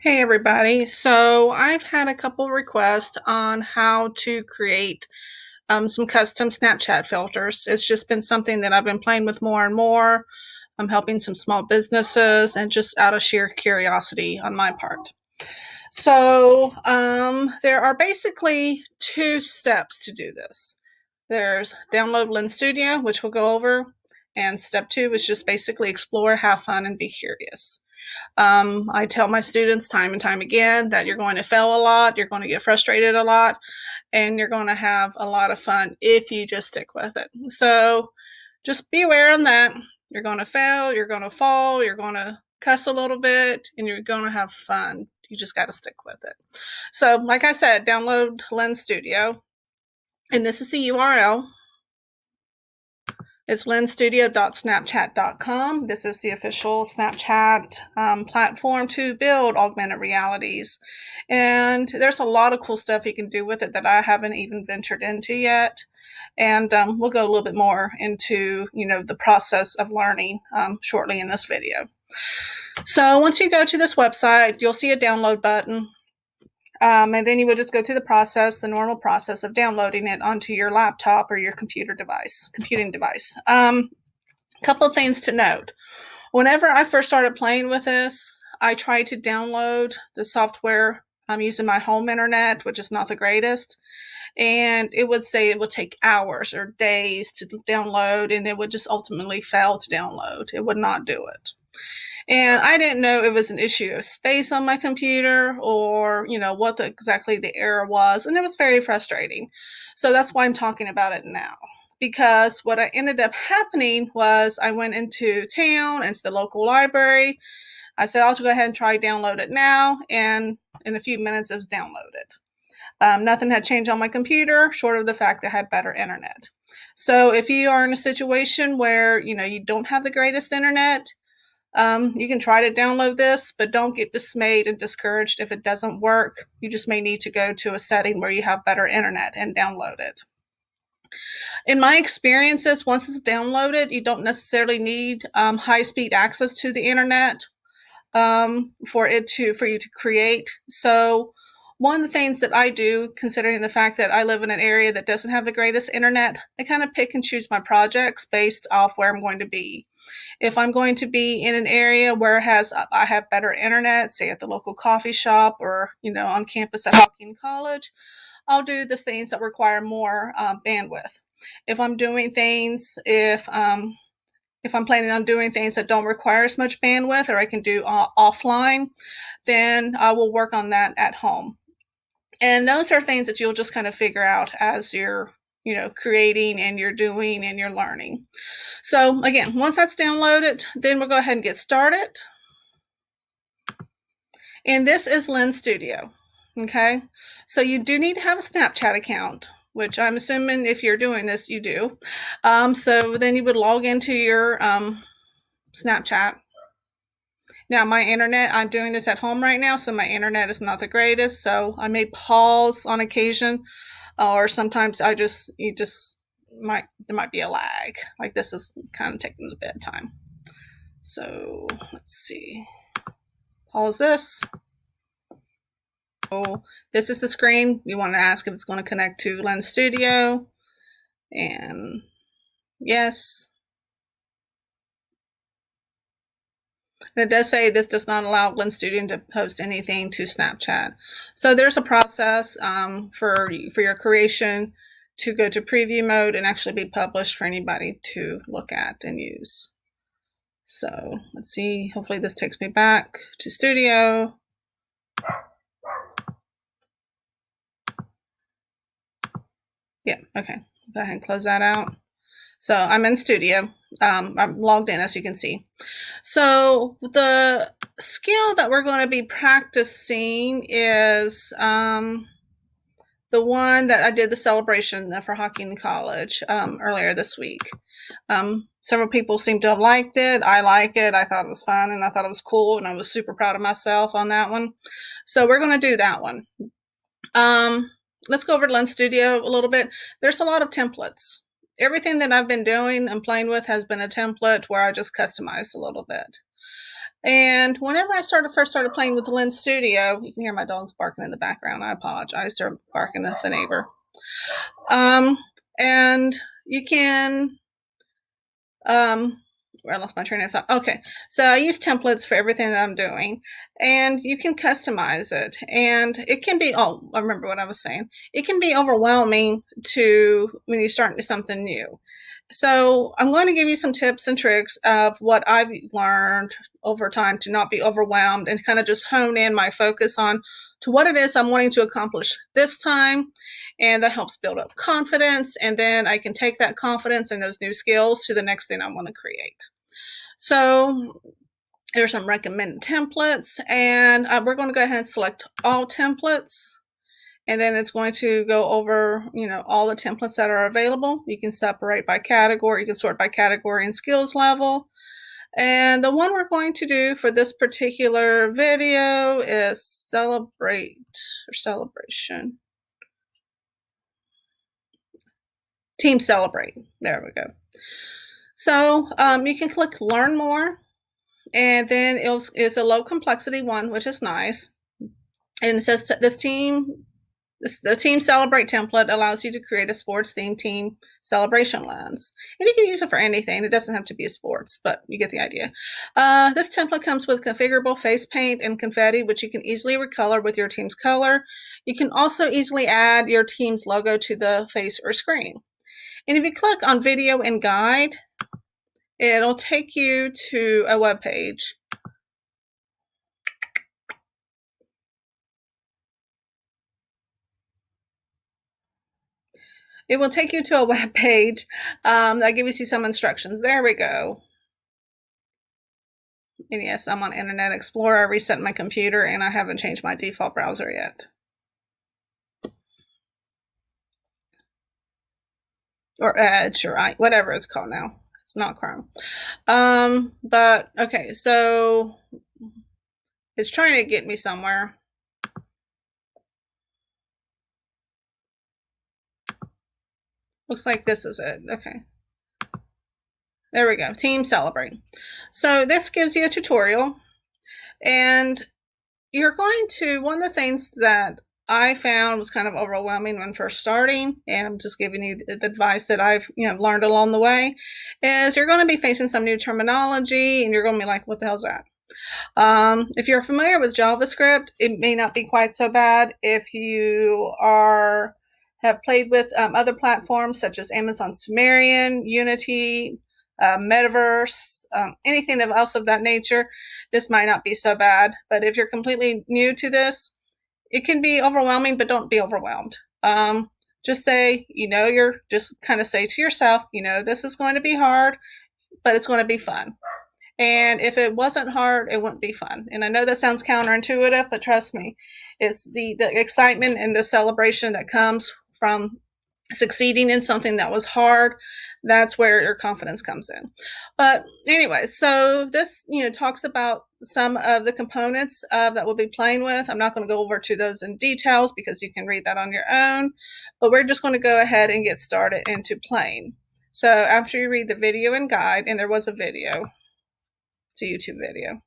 Hey everybody. So I've had a couple requests on how to create some custom Snapchat filters. It's just been something that I've been playing with more and more. I'm helping some small businesses and just out of sheer curiosity on my part. So there are basically two steps to do this. There's download Lens Studio, which we'll go over, and step two is just basically explore, have fun, and be curious. I tell my students time and time again that you're going to fail a lot, you're going to get frustrated a lot, and you're going to have a lot of fun if you just stick with it. So just be aware on that. You're going to fail, you're going to fall, you're going to cuss a little bit, and you're going to have fun. You just got to stick with it. So, like I said, download Lens Studio, and this is the URL. It's lensstudio.snapchat.com. This is the official Snapchat platform to build augmented realities. And there's a lot of cool stuff you can do with it that I haven't even ventured into yet. And we'll go a little bit more into, the process of learning shortly in this video. So once you go to this website, you'll see a download button. And then you would just go through the normal process of downloading it onto your laptop or your computing device. Couple of things to note. Whenever I first started playing with this, I tried to download the software using my home internet, which is not the greatest. And it would say it would take hours or days to download, and it would just ultimately fail to download. It would not do it. And I didn't know it was an issue of space on my computer or, what exactly the error was. And it was very frustrating. So that's why I'm talking about it now. Because what I ended up happening was I went into town, into the local library. I said, I'll go ahead and try download it now. And in a few minutes, it was downloaded. Nothing had changed on my computer, short of the fact that I had better internet. So if you are in a situation where, you don't have the greatest internet, you can try to download this, but don't get dismayed and discouraged if it doesn't work. You just may need to go to a setting where you have better internet and download it. In my experiences, once it's downloaded, you don't necessarily need high-speed access to the internet for you to create. So one of the things that I do, considering the fact that I live in an area that doesn't have the greatest internet, I kind of pick and choose my projects based off where I'm going to be. If I'm going to be in an area where I have better internet, say at the local coffee shop or on campus at Hawking College, I'll do the things that require more bandwidth. If I'm planning on doing things that don't require as much bandwidth, or I can do offline, then I will work on that at home. And those are things that you'll just kind of figure out as you're creating and you're doing and you're learning. So again, once that's downloaded, then we'll go ahead and get started. And this is Lens Studio. Okay. So you do need to have a Snapchat account, which I'm assuming if you're doing this, you do. So then you would log into your Snapchat. Now my internet, I'm doing this at home right now, so my internet is not the greatest. So I may pause on occasion, or sometimes there might be a lag. Like this is kind of taking a bit of time. So let's see. Pause this. So this is the screen. You want to ask if it's going to connect to Lens Studio. And yes. And it does say this does not allow Lens Studio to post anything to Snapchat. So there's a process for your creation to go to preview mode and actually be published for anybody to look at and use. So let's see. Hopefully this takes me back to Studio. Yeah, okay. Go ahead and close that out. So I'm in Studio. I'm logged in, as you can see. So the skill that we're going to be practicing is the one that I did the celebration for Hawking College earlier this week. Several people seem to have liked it. I like it. I thought it was fun and I thought it was cool, and I was super proud of myself on that one. So we're going to do that one. Let's go over to Lens Studio a little bit. There's a lot of templates. Everything that I've been doing and playing with has been a template where I just customized a little bit. And whenever I first started playing with the Lens Studio, you can hear my dogs barking in the background. I apologize. They're barking at the neighbor. And you can, I lost my train of thought. Okay, so I use templates for everything that I'm doing, and you can customize it. And it can be, oh, I remember what I was saying. It can be overwhelming when you start something new. So I'm going to give you some tips and tricks of what I've learned over time to not be overwhelmed and kind of just hone in my focus on to what it is I'm wanting to accomplish this time. And that helps build up confidence. And then I can take that confidence and those new skills to the next thing I want to create. So there's some recommended templates, and we're going to go ahead and select all templates. And then it's going to go over, all the templates that are available. You can separate by category. You can sort by category and skills level. And the one we're going to do for this particular video is celebration. Team Celebrate. There we go. So you can click Learn More. And then it's a low complexity one, which is nice. And it says the Team Celebrate template allows you to create a sports-themed team celebration lens. And you can use it for anything. It doesn't have to be a sports, but you get the idea. This template comes with configurable face paint and confetti, which you can easily recolor with your team's color. You can also easily add your team's logo to the face or screen. And if you click on Video and Guide, it'll take you to a web page. It will take you to a web page that gives you some instructions. There we go. And yes, I'm on Internet Explorer. I reset my computer and I haven't changed my default browser yet. Or Edge, or whatever it's called now. It's not Chrome. But okay, so it's trying to get me somewhere. Looks like this is it. Okay. There we go. Team Celebrate. So this gives you a tutorial, and you're going to, one of the things that I found was kind of overwhelming when first starting, and I'm just giving you the advice that I've learned along the way, is you're going to be facing some new terminology, and you're going to be like, what the hell's that? If you're familiar with JavaScript, it may not be quite so bad. If you have played with other platforms such as Amazon Sumerian, Unity, Metaverse, anything else of that nature, this might not be so bad. But if you're completely new to this, it can be overwhelming, but don't be overwhelmed. Just say, just kind of say to yourself, this is going to be hard, but it's going to be fun. And if it wasn't hard, it wouldn't be fun. And I know that sounds counterintuitive, but trust me, it's the excitement and the celebration that comes from succeeding in something that was hard. That's where your confidence comes in. But anyway, so this, talks about some of the components that we'll be playing with. I'm not going to go over to those in details because you can read that on your own, but we're just going to go ahead and get started into playing. So after you read the video and guide, and there was a video, it's a YouTube video.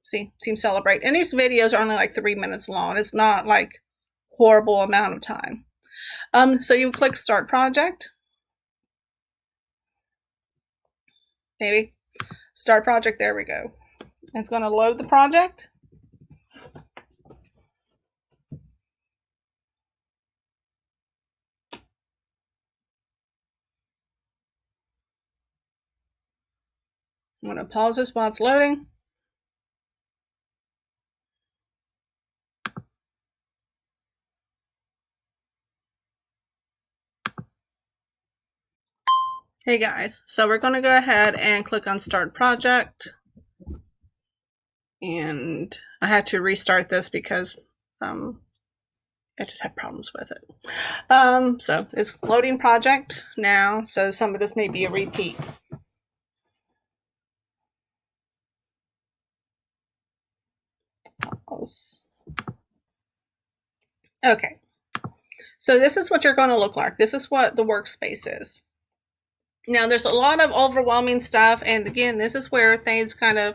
See, Team Celebrate. And these videos are only like 3 minutes long. It's not like horrible amount of time. So you click Start Project. Maybe. Start Project, there we go. It's going to load the project. I'm going to pause this while it's loading. Hey guys, so we're going to go ahead and click on Start Project. And I had to restart this because I just had problems with it. So it's loading project now, so some of this may be a repeat. Okay, so this is what you're going to look like. This is what the workspace is. Now, there's a lot of overwhelming stuff, and again, this is where things kind of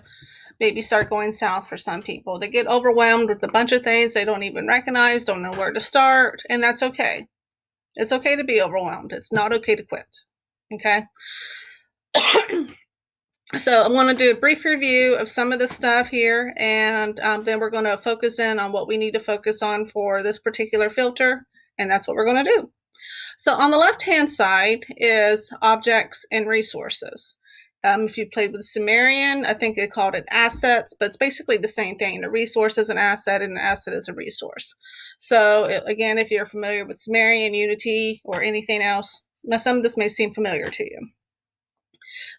maybe start going south for some people. They get overwhelmed with a bunch of things they don't even recognize, don't know where to start, and that's okay. It's okay to be overwhelmed. It's not okay to quit. Okay? So I'm going to do a brief review of some of the stuff here, and then we're going to focus in on what we need to focus on for this particular filter, and that's what we're going to do. So on the left-hand side is objects and resources. If you played with Sumerian, I think they called it assets, but it's basically the same thing. A resource is an asset, and an asset is a resource. So again, if you're familiar with Sumerian, Unity, or anything else, some of this may seem familiar to you.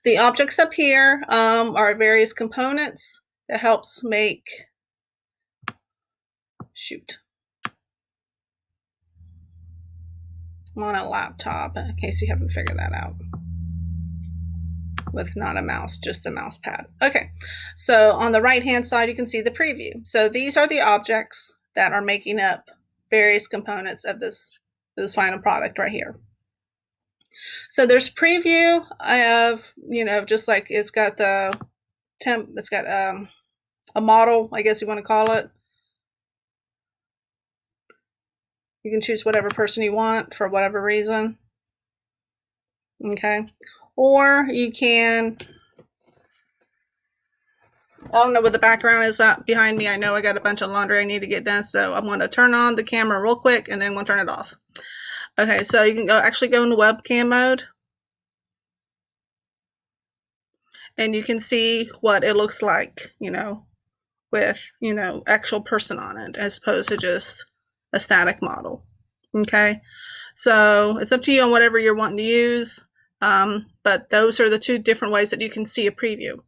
The objects up here are various components that helps make, I'm on a laptop in case you haven't figured that out. With not a mouse, just a mouse pad. Okay, so on the right hand side you can see the preview. So these are the objects that are making up various components of this final product right here. So there's preview of, just like it's got the temp, it's got a model, I guess you want to call it. You can choose whatever person you want for whatever reason. Okay, or you can, I don't know what the background is behind me. I know I got a bunch of laundry I need to get done, so I'm going to turn on the camera real quick and then I'm going to turn it off. Okay, so you can actually go into webcam mode. And you can see what it looks like, with, actual person on it as opposed to just a static model. Okay, so it's up to you on whatever you're wanting to use. But those are the two different ways that you can see a preview.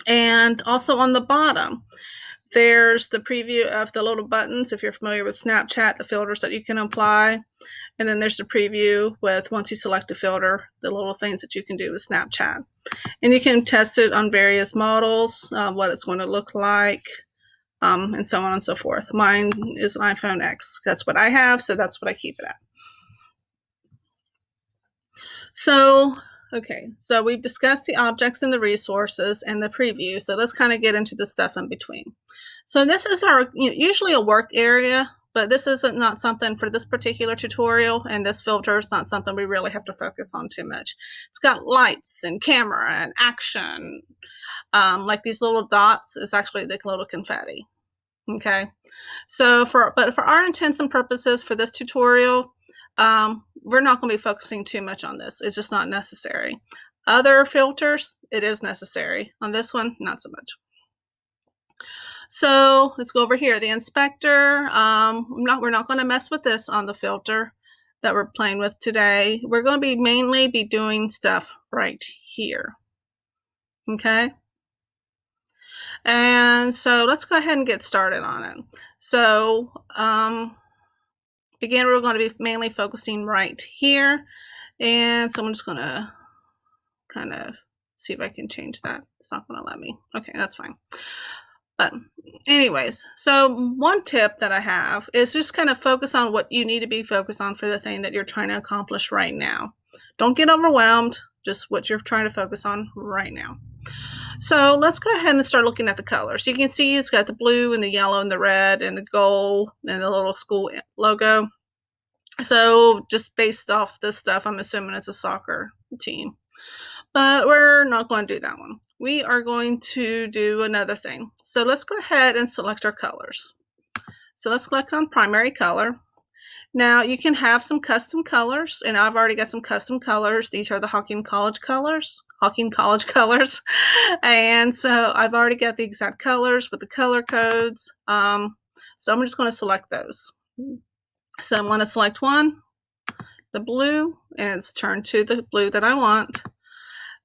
And also on the bottom, there's the preview of the little buttons. If you're familiar with Snapchat, the filters that you can apply. And then there's the preview with, once you select a filter, the little things that you can do with Snapchat. And you can test it on various models, what it's going to look like, and so on and so forth. Mine is an iPhone X. That's what I have, so that's what I keep it at. So, okay, so we've discussed the objects and the resources and the preview. So let's kind of get into the stuff in between. So this is our, usually a work area, but this isn't not something for this particular tutorial, and this filter is not something we really have to focus on too much. It's got lights and camera and action. Like these little dots is actually the little confetti. Okay, so for our intents and purposes for this tutorial, we're not going to be focusing too much on this. It's just not necessary. Other filters, it is necessary. On this one, not so much. So let's go over here. The inspector, we're not going to mess with this on the filter that we're playing with today. We're going to mainly be doing stuff right here. Okay. And so let's go ahead and get started on it. So again, we're going to be mainly focusing right here. And so I'm just going to kind of see if I can change that. It's not going to let me. Okay, that's fine. But anyways, so one tip that I have is just kind of focus on what you need to be focused on for the thing that you're trying to accomplish right now. Don't get overwhelmed, just what you're trying to focus on right now. So let's go ahead and start looking at the colors. You can see it's got the blue and the yellow and the red and the gold and the little school logo. So just based off this stuff, I'm assuming it's a soccer team. But we're not going to do that one. We are going to do another thing. So let's go ahead and select our colors. So let's click on primary color. Now you can have some custom colors, and I've already got some custom colors. These are the Hawking College colors. And so I've already got the exact colors with the color codes. So I'm just going to select those. So I'm going to select one, the blue, and it's turned to the blue that I want.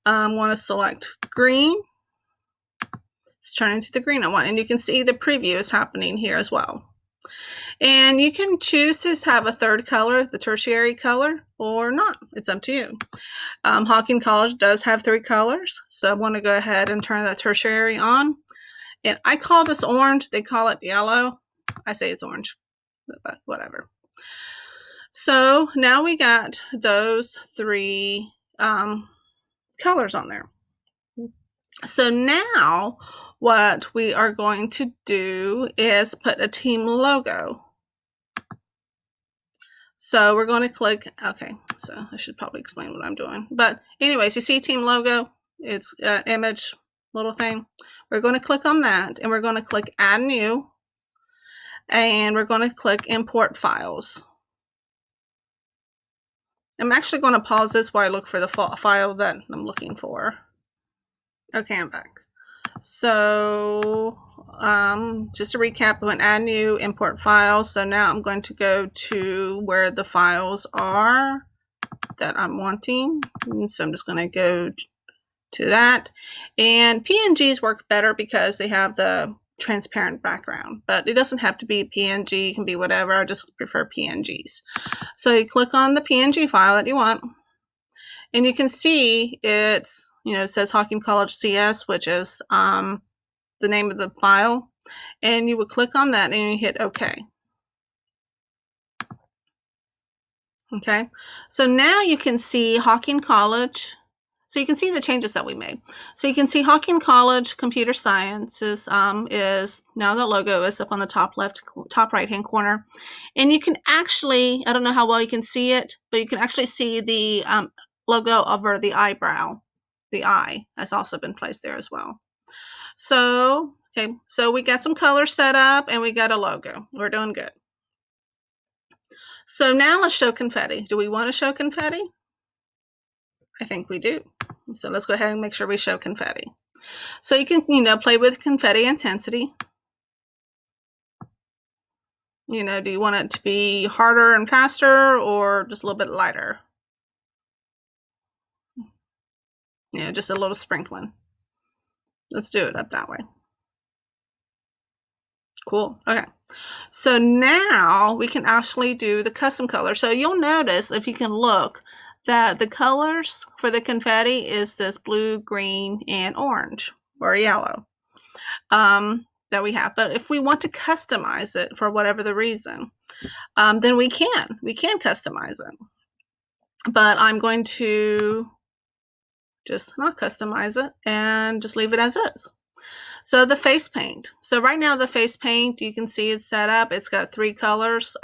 I want to select green. It's turning to the green I want. And you can see the preview is happening here as well. And you can choose to have a third color, the tertiary color, or not. It's up to you. Hawking College does have 3 colors. So I want to go ahead and turn that tertiary on. And I call this orange. They call it yellow. I say it's orange, but whatever. So now we got those 3 colors on there. So now what we are going to do is put a team logo. So we're going to click, okay, so I should probably explain what I'm doing. But anyways, you see team logo, it's an image little thing. We're going to click on that and we're going to click add new and we're going to click import files. I'm actually going to pause this while I look for the file that I'm looking for. Okay, I'm back. So just to recap, I went add new, import files. So now I'm going to go to where the files are that I'm wanting. And so I'm just going to go to that. And PNGs work better because they have the transparent background, but it doesn't have to be PNG, it can be whatever. I just prefer PNGs. So you click on the PNG file that you want. And you can see it's, it says Hocking College CS, which is the name of the file. And you would click on that and you hit OK. Okay, so now you can see Hocking College. So you can see the changes that we made. So you can see Hocking College Computer Sciences is now the logo is up on the top right hand corner. And you can actually, I don't know how well you can see it, but you can actually see the logo over the eyebrow. The eye has also been placed there as well. So, okay, so we got some colors set up and we got a logo. We're doing good. So now let's show confetti. Do we want to show confetti? I think we do. So let's go ahead and make sure we show confetti. So you can, play with confetti intensity. Do you want it to be harder and faster or just a little bit lighter? Just a little sprinkling. Let's do it up that way. Cool. Okay. So now we can actually do the custom color. So you'll notice, if you can look, that the colors for the confetti is this blue, green, and orange or yellow that we have. But if we want to customize it for whatever the reason, then we can customize it. But I'm going to just not customize it and just leave it as is. So the face paint. So right now the face paint, you can see it's set up. It's got 3 colors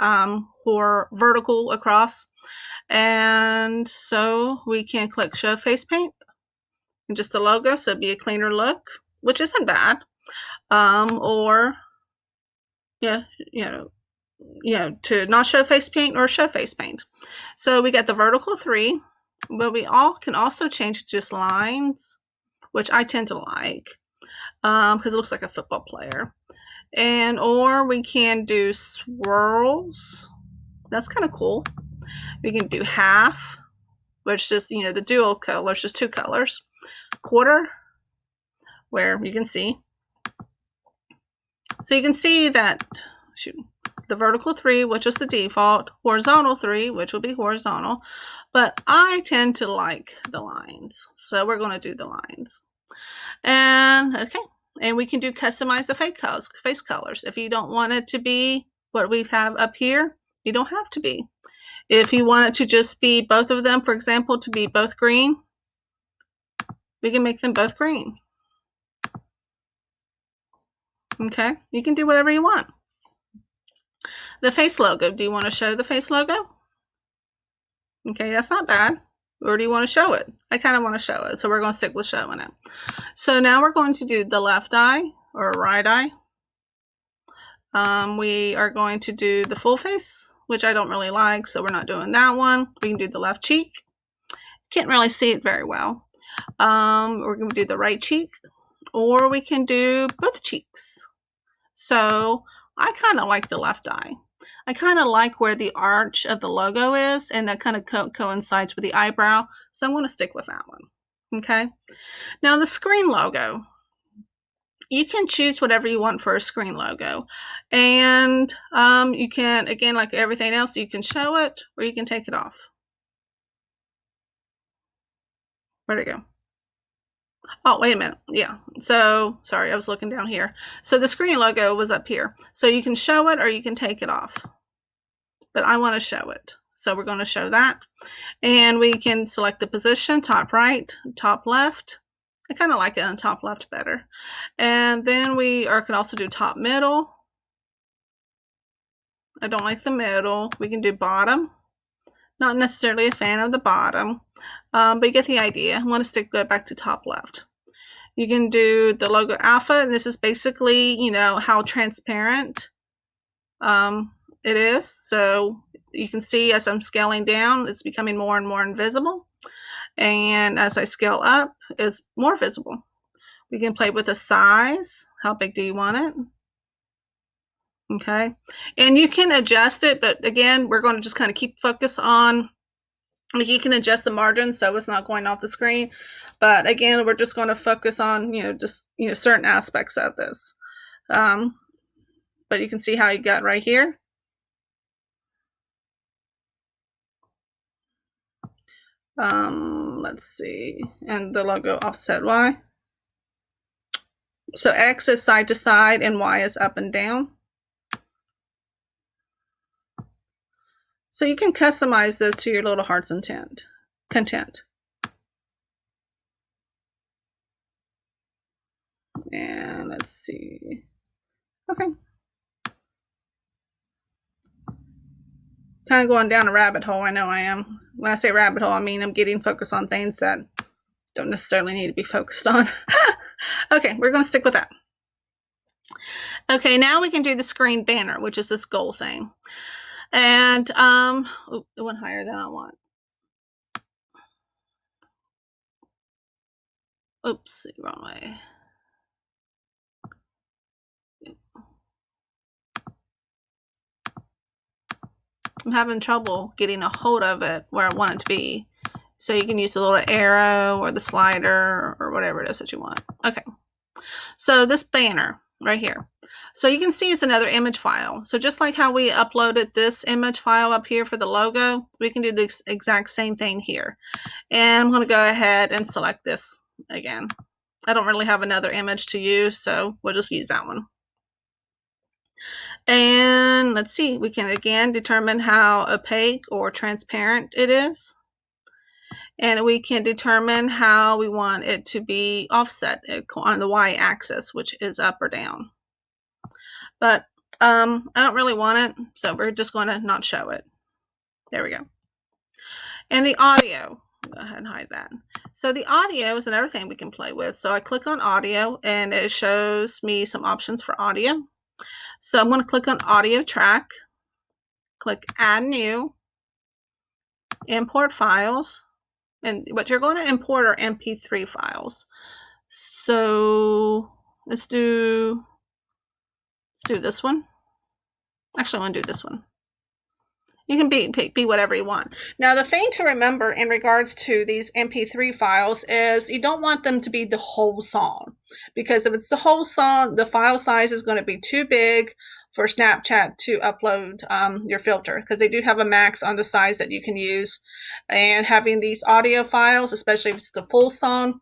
for vertical across. And so we can click show face paint and just the logo. So it'd be a cleaner look, which isn't bad. Or, to not show face paint or show face paint. So we got the vertical 3, but we can also change just lines, which I tend to like. Because it looks like a football player. Or we can do swirls. That's kind of cool. We can do half, which just, the dual colors, just 2 colors. Quarter, where you can see. So you can see that, the vertical 3, which is the default, horizontal 3, which will be horizontal. But I tend to like the lines. So we're going to do the lines. And, okay. And we can customize the face colors. If you don't want it to be what we have up here, you don't have to be. If you want it to just be both of them, for example, to be both green, we can make them both green. Okay, you can do whatever you want. The face logo. Do you want to show the face logo? Okay, that's not bad. Or do you want to show it? I kind of want to show it, so we're going to stick with showing it. So now we're going to do the left eye or right eye. We are going to do the full face, which I don't really like, so we're not doing that one. We can do the left cheek. Can't really see it very well. We're going to do the right cheek, or we can do both cheeks. So I kind of like the left eye. I kind of like where the arch of the logo is, and that kind of coincides with the eyebrow. So I'm going to stick with that one. Okay. Now the screen logo. You can choose whatever you want for a screen logo. And you can, again, like everything else, you can show it or you can take it off. Where'd it go? Oh, wait a minute. Yeah. So, sorry, I was looking down here. So the screen logo was up here. So you can show it or you can take it off. But I want to show it. So we're going to show that. And we can select the position, top right, top left. I kind of like it on top left better. And then we can also do top middle. I don't like the middle. We can do bottom. Not necessarily a fan of the bottom, but you get the idea. I want to go back to top left. You can do the logo alpha, and this is basically, you know, how transparent it is. So you can see as I'm scaling down, it's becoming more and more invisible. And as I scale up, it's more visible. We can play with the size. How big do you want it? Okay. And you can adjust it, but again, we're going to just kind of keep focus on, like, you can adjust the margin so it's not going off the screen. But again, we're just going to focus on, just, certain aspects of this. But you can see how you got right here. Let's see. And the logo offset Y. So X is side to side and Y is up and down. So you can customize this to your little heart's content. And let's see. Okay. Kind of going down a rabbit hole. I know I am. When I say rabbit hole, I mean I'm getting focused on things that don't necessarily need to be focused on. Okay, we're going to stick with that. Okay, now we can do the screen banner, which is this goal thing. And it went higher than I want. Oops, wrong way. I'm having trouble getting a hold of it where I want it to be. So you can use the little arrow or the slider or whatever it is that you want. Okay. So this banner right here. So you can see it's another image file. So just like how we uploaded this image file up here for the logo, we can do the exact same thing here. And I'm going to go ahead and select this again. I don't really have another image to use, so we'll just use that one. And let's see, we can again determine how opaque or transparent it is. And we can determine how we want it to be offset on the y-axis, which is up or down. But I don't really want it, so we're just going to not show it. There we go. And the audio, go ahead and hide that. So the audio is another thing we can play with. So I click on audio, and it shows me some options for audio. So I'm going to click on audio track, click add new, import files. And what you're going to import are MP3 files. So let's do this one. Actually, I want to do this one. You can be whatever you want. Now, the thing to remember in regards to these MP3 files is you don't want them to be the whole song. Because if it's the whole song, the file size is going to be too big for Snapchat to upload your filter. Because they do have a max on the size that you can use. And having these audio files, especially if it's the full song,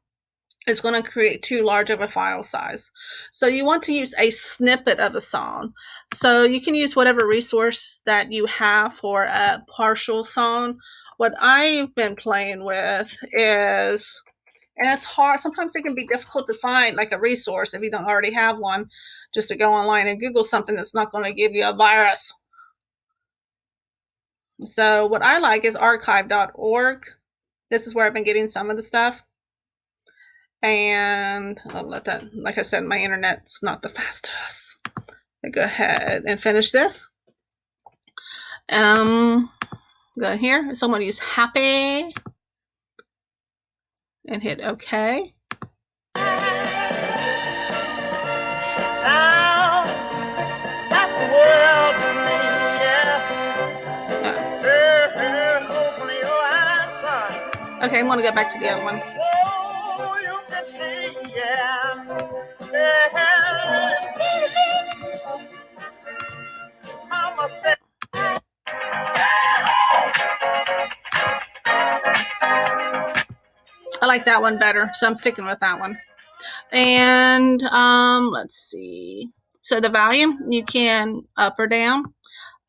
is going to create too large of a file size. So you want to use a snippet of a song. So you can use whatever resource that you have for a partial song. What I've been playing with is, and it's hard, sometimes it can be difficult to find like a resource if you don't already have one, just to go online and Google something that's not going to give you a virus. So what I like is archive.org. This is where I've been getting some of the stuff. And I'll let that, like I said, my internet's not the fastest. I go ahead and finish this. Go here. So I'm going to use happy and hit OK. Now, that's the world to me, yeah. Okay, I'm going to go back to the other one. I like that one better, so I'm sticking with that one. And let's see. So the volume, you can up or down.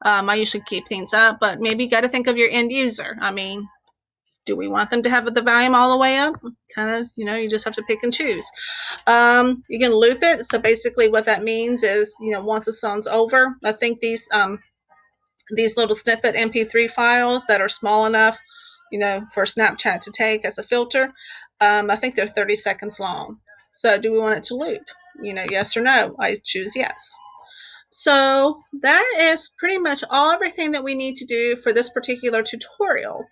I usually keep things up, but maybe you got to think of your end user. I mean, do we want them to have the volume all the way up? Kind of, you just have to pick and choose. You can loop it. So basically what that means is, once the song's over, I think these little snippet MP3 files that are small enough, for Snapchat to take as a filter, I think they're 30 seconds long. So do we want it to loop? Yes or no? I choose yes. So that is pretty much everything that we need to do for this particular tutorial.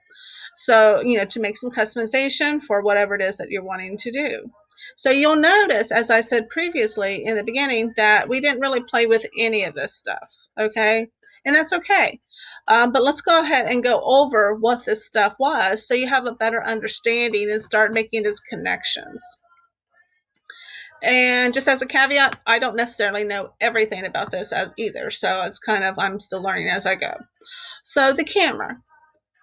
So, to make some customization for whatever it is that you're wanting to do. So you'll notice, as I said previously in the beginning, that we didn't really play with any of this stuff, okay? And that's okay. But let's go ahead and go over what this stuff was so you have a better understanding and start making those connections. And just as a caveat, I don't necessarily know everything about this as either. So it's kind of, I'm still learning as I go. So the camera.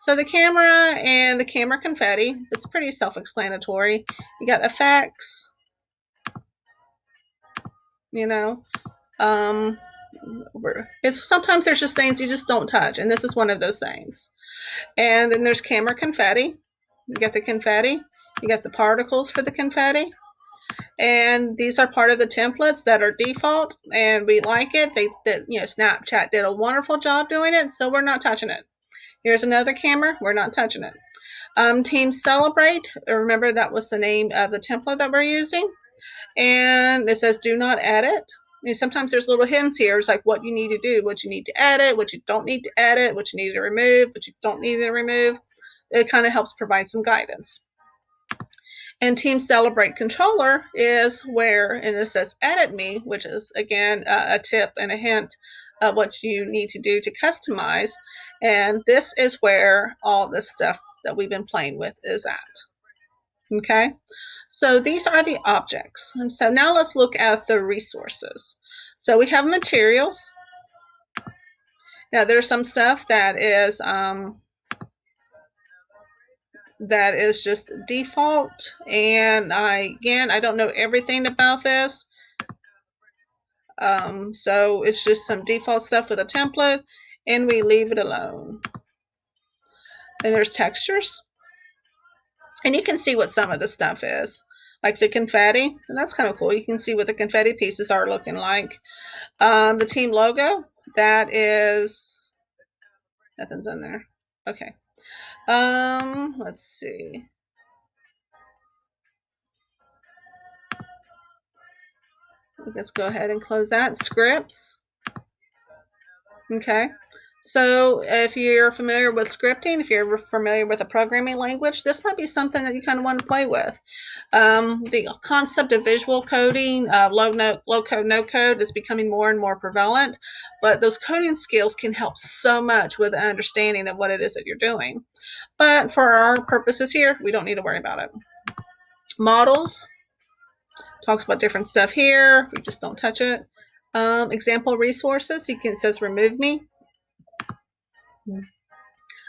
So the camera and the camera confetti, it's pretty self-explanatory. You got effects, it's sometimes there's just things you just don't touch, and this is one of those things. And then there's camera confetti. You get the confetti, you get the particles for the confetti, and these are part of the templates that are default, and we like it. Snapchat did a wonderful job doing it, so we're not touching it. Here's another camera, we're not touching it. Team Celebrate, remember that was the name of the template that we're using. And it says do not edit. Sometimes there's little hints here. It's like what you need to do, what you need to edit, what you don't need to edit, what you need to remove, what you don't need to remove. It kind of helps provide some guidance. And Team Celebrate Controller is where, and it says edit me, which is again a tip and a hint of what you need to do to customize. And this is where all this stuff that we've been playing with is at. Okay, so these are the objects. And so now let's look at the resources. So we have materials. Now there's some stuff that is just default, and I don't know everything about this. So it's just some default stuff with a template, and we leave it alone. And there's textures, and you can see what some of the stuff is, like the confetti, and that's kind of cool. You can see what the confetti pieces are looking like. The team logo, that is, nothing's in there. Okay. Let's see. Let's go ahead and close that. Scripts. Okay. So if you're familiar with scripting, if you're familiar with a programming language, this might be something that you kind of want to play with. The concept of visual coding, low code, no code is becoming more and more prevalent, but those coding skills can help so much with the understanding of what it is that you're doing. But for our purposes here, we don't need to worry about it. Models. Talks about different stuff here. We just don't touch it. Example resources. It says remove me.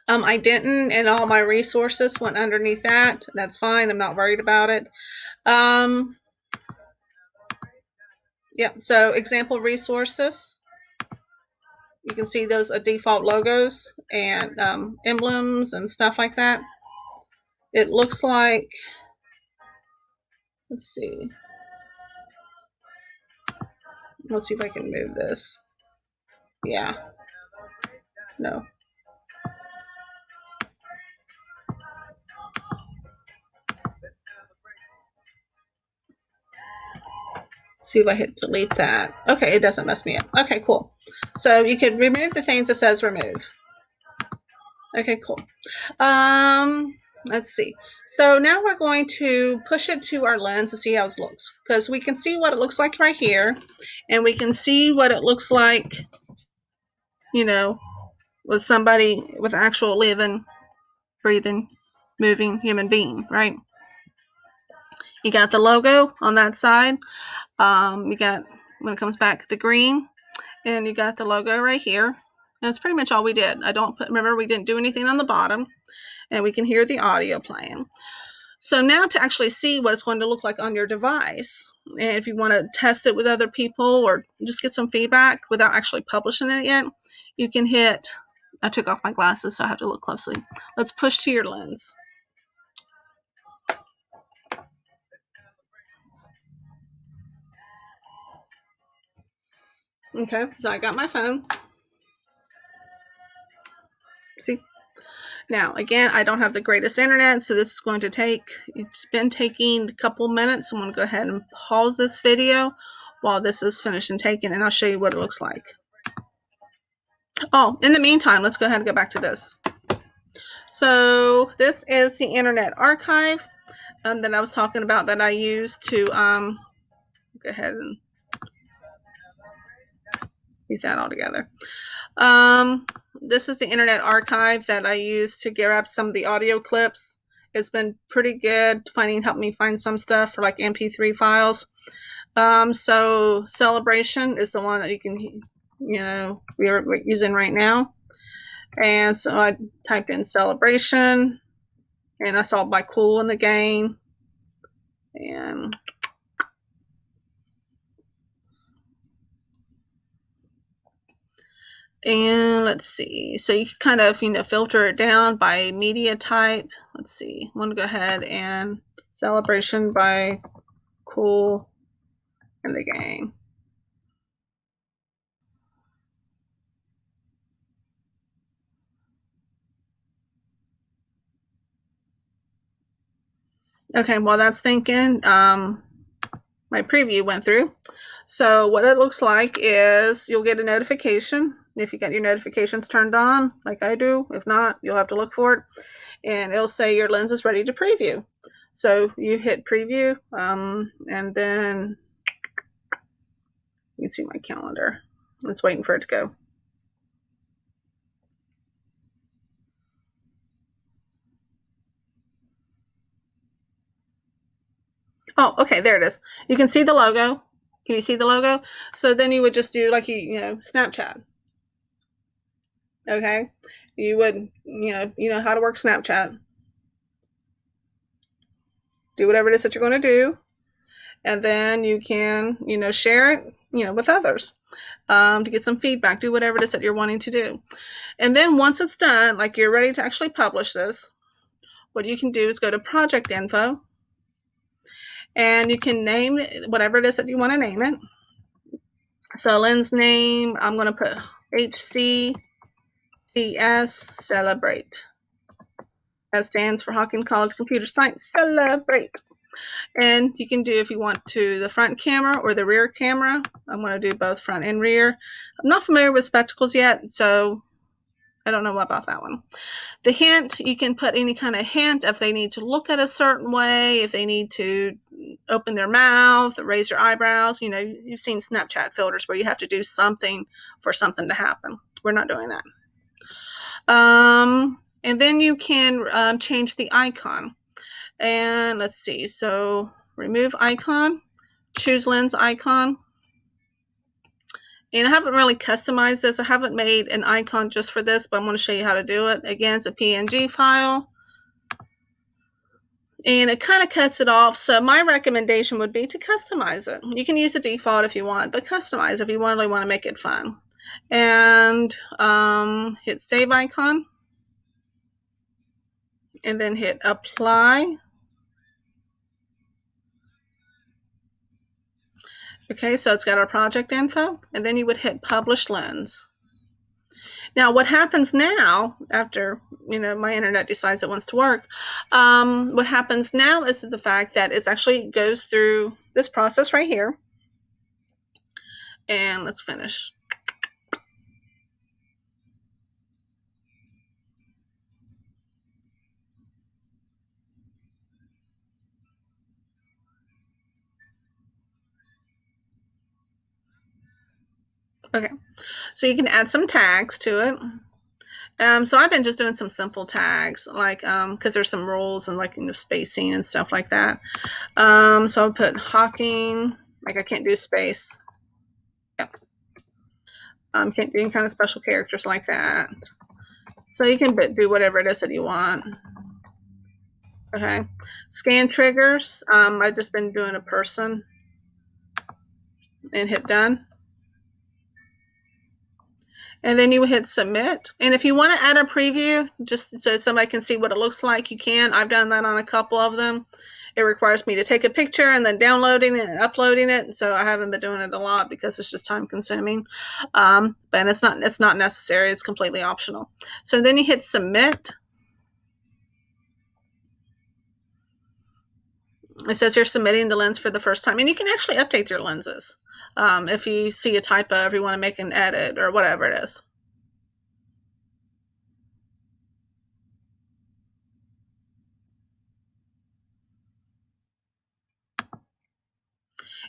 I didn't, and all my resources went underneath that. That's fine. I'm not worried about it. So example resources. You can see those default logos and emblems and stuff like that. It looks like, let's see. Let's see if I can move this. Yeah. No. See if I hit delete that. Okay, it doesn't mess me up. Okay, cool. So you can remove the things that says remove. Okay, cool. Let's see. So now we're going to push it to our lens to see how it looks, because we can see what it looks like right here, and we can see what it looks like, with somebody, with actual living, breathing, moving human being, right? You got the logo on that side. You got, when it comes back, the green, and you got the logo right here. And that's pretty much all we did. Remember, we didn't do anything on the bottom, and we can hear the audio playing. So now to actually see what it's going to look like on your device, and if you want to test it with other people or just get some feedback without actually publishing it yet, you can hit, I took off my glasses so I have to look closely. Let's push to your lens. Okay, so I got my phone. See? Now, again, I don't have the greatest internet, so this is going to take, it's been taking a couple minutes. I'm going to go ahead and pause this video while this is finished and taken, and I'll show you what it looks like. Oh, in the meantime, let's go ahead and go back to this. So this is the Internet Archive that I was talking about that I use to go ahead and use that all together. This is the Internet Archive that I use to grab some of the audio clips. It's been pretty good help me find some stuff for like MP3 files. So Celebration is the one that you can, we're using right now. And so I typed in Celebration, and I saw by Cool in the game. And let's see. So you can kind of, filter it down by media type. Let's see. I'm going to go ahead and Celebration by Cool in the game. Okay, while that's thinking, my preview went through. So what it looks like is you'll get a notification if you got your notifications turned on, like I do. If not, you'll have to look for it. And it'll say your lens is ready to preview. So you hit preview, and then you can see my calendar. It's waiting for it to go. Oh, okay, there it is. You can see the logo. Can you see the logo? So then you would just do like Snapchat. Okay, you would you know how to work Snapchat. Do whatever it is that you're going to do, and then you can share it with others to get some feedback. Do whatever it is that you're wanting to do, and then once it's done, like you're ready to actually publish this, what you can do is go to project info, and you can name whatever it is that you want to name it. So lens name, I'm going to put HCCS Celebrate. That stands for Hawkins College Computer Science Celebrate. And you can do, if you want to, the front camera or the rear camera. I'm going to do both front and rear. I'm not familiar with spectacles yet, so I don't know about that one. The hint, you can put any kind of hint if they need to look at a certain way, if they need to open their mouth, raise your eyebrows. You've seen Snapchat filters where you have to do something for something to happen. We're not doing that. And then you can change the icon. And let's see. So remove icon, choose lens icon. And I haven't really customized this. I haven't made an icon just for this, but I'm going to show you how to do it. Again, it's a PNG file. And it kind of cuts it off. So my recommendation would be to customize it. You can use the default if you want, but customize if you really want to make it fun. And hit save icon. And then hit apply. Okay, so it's got our project info, and then you would hit publish lens. Now, what happens now, after my internet decides it wants to work, what happens now is the fact that it actually goes through this process right here. And let's finish. Okay, so you can add some tags to it. So I've been just doing some simple tags, like because there's some rules and like spacing and stuff like that. So I'll put Hawking, like I can't do space. Yep. Can't do any kind of special characters like that. So you can do whatever it is that you want. Okay. Scan triggers. I've just been doing a person and hit done. And then you hit submit. And if you want to add a preview, just so somebody can see what it looks like, you can. I've done that on a couple of them. It requires me to take a picture and then downloading it and uploading it. So I haven't been doing it a lot because it's just time consuming. But it's not necessary. It's completely optional. So then you hit submit. It says you're submitting the lens for the first time, and you can actually update your lenses if you see a typo, if you want to make an edit or whatever it is.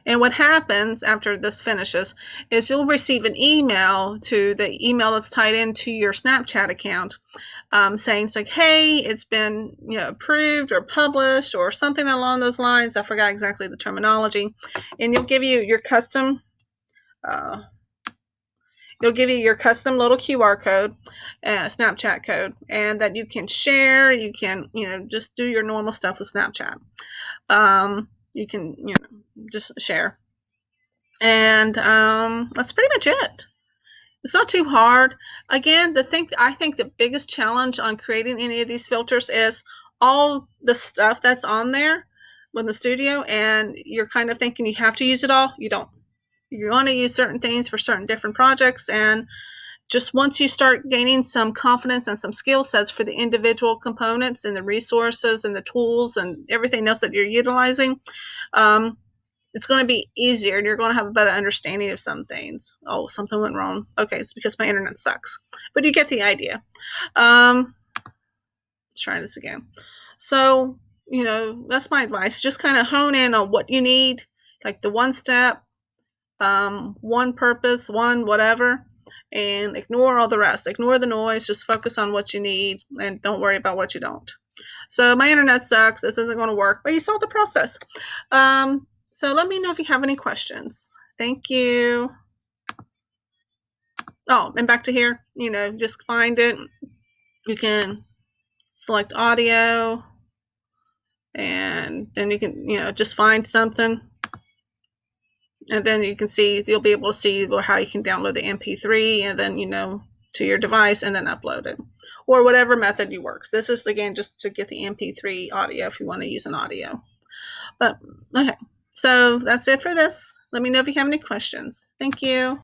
And what happens after this finishes is you'll receive an email to the email that's tied into your Snapchat account, saying it's like, hey, it's been approved or published or something along those lines. I forgot exactly the terminology. And you'll give you your custom little QR code, Snapchat code, and that you can share. You can just do your normal stuff with Snapchat. You can just share. And that's pretty much it. It's not too hard. Again, I think the biggest challenge on creating any of these filters is all the stuff that's on there with the studio, and you're kind of thinking you have to use it all. You don't. You're going to use certain things for certain different projects, and just once you start gaining some confidence and some skill sets for the individual components and the resources and the tools and everything else that you're utilizing, it's going to be easier, and you're going to have a better understanding of some things. Oh, something went wrong. Okay, it's because my internet sucks. But you get the idea. Let's try this again. So, that's my advice. Just kind of hone in on what you need, like the one step, one purpose, one whatever, and ignore all the rest. Ignore the noise. Just focus on what you need, and don't worry about what you don't. So my internet sucks. This isn't going to work, but you saw the process. So let me know if you have any questions. Thank you. Oh, and back to here, just find it. You can select audio, and then you can, just find something. And then you'll be able to see how you can download the MP3 and then, to your device and then upload it. Or whatever method you works. This is, again, just to get the MP3 audio if you want to use an audio. But, okay. So that's it for this. Let me know if you have any questions. Thank you.